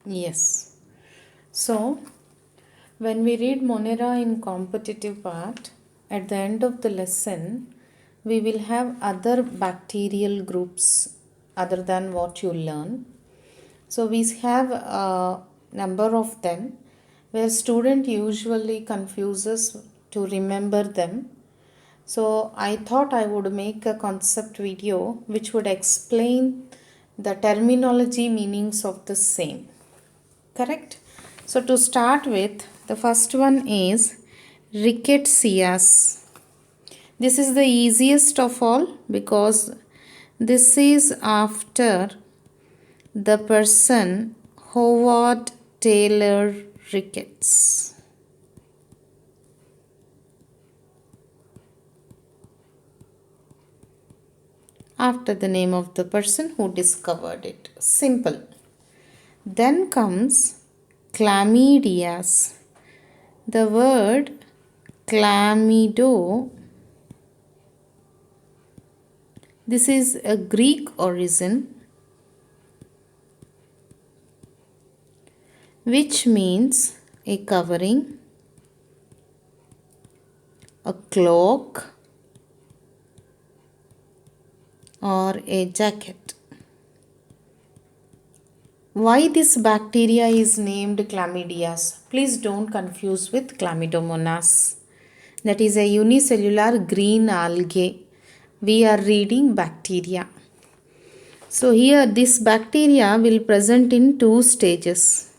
Yes. So, when we read Monera in competitive part, at the end of the lesson, we will have other bacterial groups other than what you learn. So we have a number of them where student usually confuses to remember them. So I thought I would make a concept video which would explain the terminology meanings of the same. Correct? So to start with, the first one is Rickettsias. This is the easiest of all because this is after the person Howard Taylor Ricketts. After the name of the person who discovered it. Simple. Then comes chlamydias. The word chlamydo, this is a Greek origin which means a covering, a cloak, or a jacket. Why this bacteria is named chlamydias? Please don't confuse with chlamydomonas. That is a unicellular green algae. We are reading bacteria. So here this bacteria will present in two stages.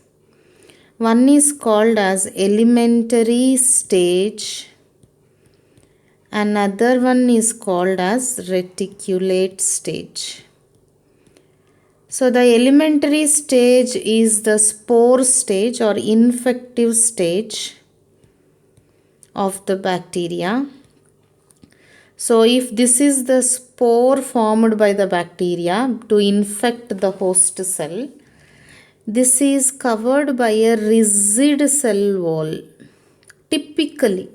One is called as elementary stage. Another one is called as reticulate stage. So the elementary stage is the spore stage or infective stage of the bacteria. So if this is the spore formed by the bacteria to infect the host cell, this is covered by a rigid cell wall. Typically,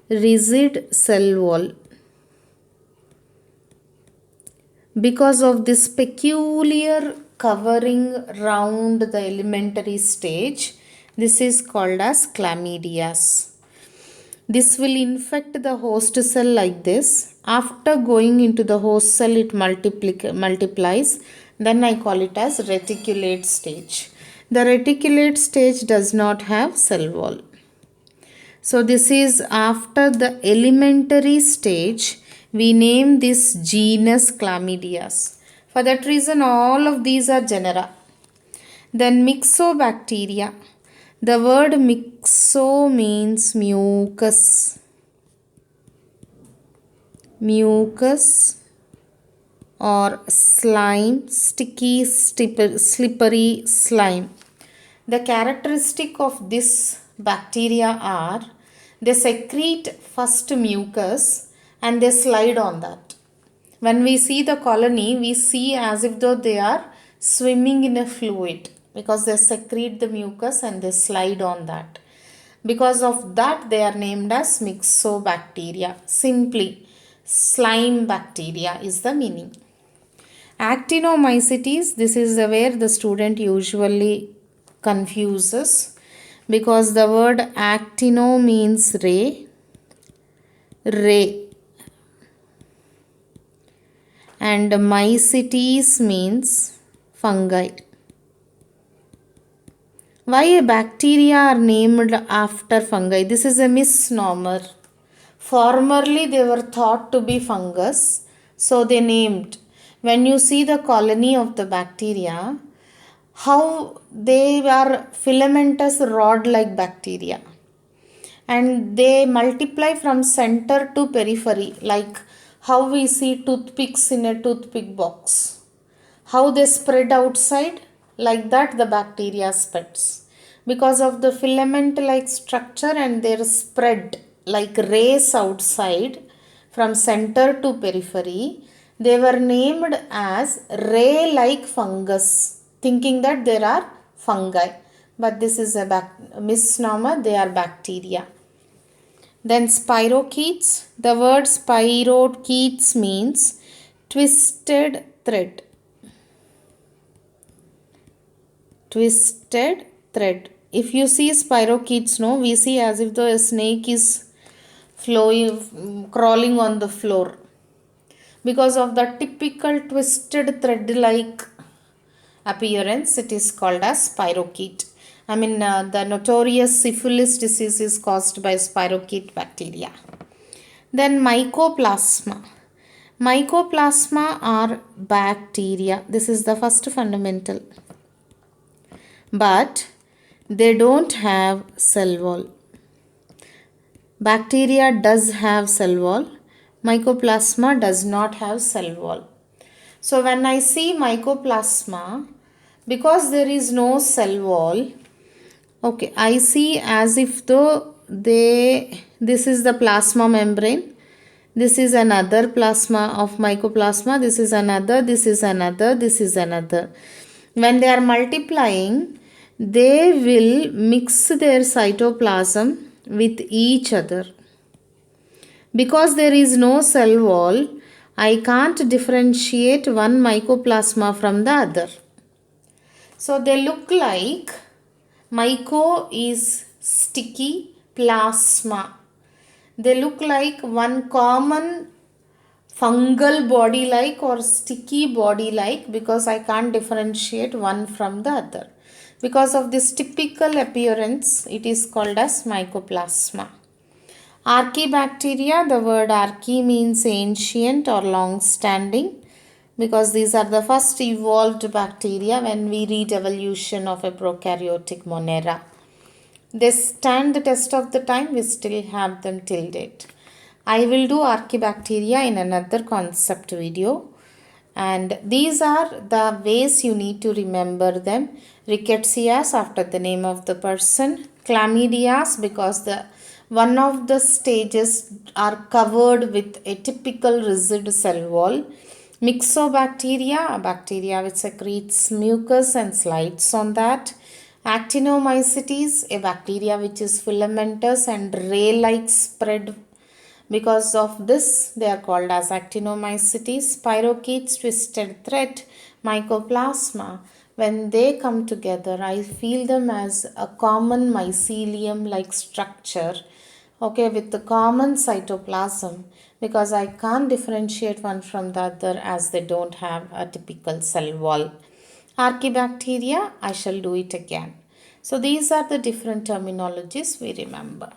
rigid cell wall. Because of this peculiar covering round the elementary stage, this is called as chlamydias. This will infect the host cell like this. After going into the host cell, it multiplies. Then I call it as reticulate stage. The reticulate stage does not have cell wall. So this is after the elementary stage. We name this genus Chlamydias. For that reason, all of these are genera. Then Myxobacteria. The word myxo means mucus. Mucus or slime, sticky, slippery slime. The characteristic of this bacteria are they secrete first mucus and they slide on that. When we see the colony, we see as if though they are swimming in a fluid because they secrete the mucus and they slide on that. Because of that, they are named as myxobacteria. Simply, slime bacteria is the meaning. Actinomycetes, this is where the student usually confuses because the word actino means ray, and mycetes means fungi. Why a bacteria are named after fungi? This is a misnomer. Formerly they were thought to be fungus, so they named. When you see the colony of the bacteria, how they are filamentous rod like bacteria and they multiply from center to periphery like how we see toothpicks in a toothpick box. How they spread outside, like that the bacteria spreads. Because of the filament like structure and their spread like rays outside from center to periphery, they were named as ray like fungus, thinking that there are fungi. But this is a misnomer, they are bacteria. Then spirochetes. The word spirochetes means twisted thread. twisted thread. If you see spirochetes, no, we see as if the snake is flowing, crawling on the floor because of the typical twisted thread like appearance. It is called as spirochete. The notorious syphilis disease is caused by spirochete bacteria. Then mycoplasma. Mycoplasma are bacteria. This is the first fundamental. But they don't have cell wall. Bacteria does have cell wall. Mycoplasma does not have cell wall. So when I see mycoplasma, because there is no cell wall, okay, I see as if though this is the plasma membrane, this is another plasma of mycoplasma, this is another, this is another, this is another. When they are multiplying, they will mix their cytoplasm with each other. Because there is no cell wall, I can't differentiate one mycoplasma from the other. So they look like myco is sticky, plasma. They look like one common fungal body like or sticky body like because I can't differentiate one from the other. Because of this typical appearance, it is called as mycoplasma. Archaebacteria, the word archae means ancient or long standing because these are the first evolved bacteria when we read evolution of a prokaryotic Monera. They stand the test of the time, we still have them till date. I will do archaebacteria in another concept video. And these are the ways you need to remember them. Rickettsias after the name of the person. Chlamydias because one of the stages are covered with a typical rigid cell wall. Myxobacteria, a bacteria which secretes mucus and slides on that. Actinomycetes, a bacteria which is filamentous and ray-like spread. Because of this, they are called as actinomycetes. Spirochetes, twisted thread, mycoplasma. When they come together, I feel them as a common mycelium-like structure, okay, with the common cytoplasm because I can't differentiate one from the other as they don't have a typical cell wall. Archaebacteria, I shall do it again. So these are the different terminologies we remember.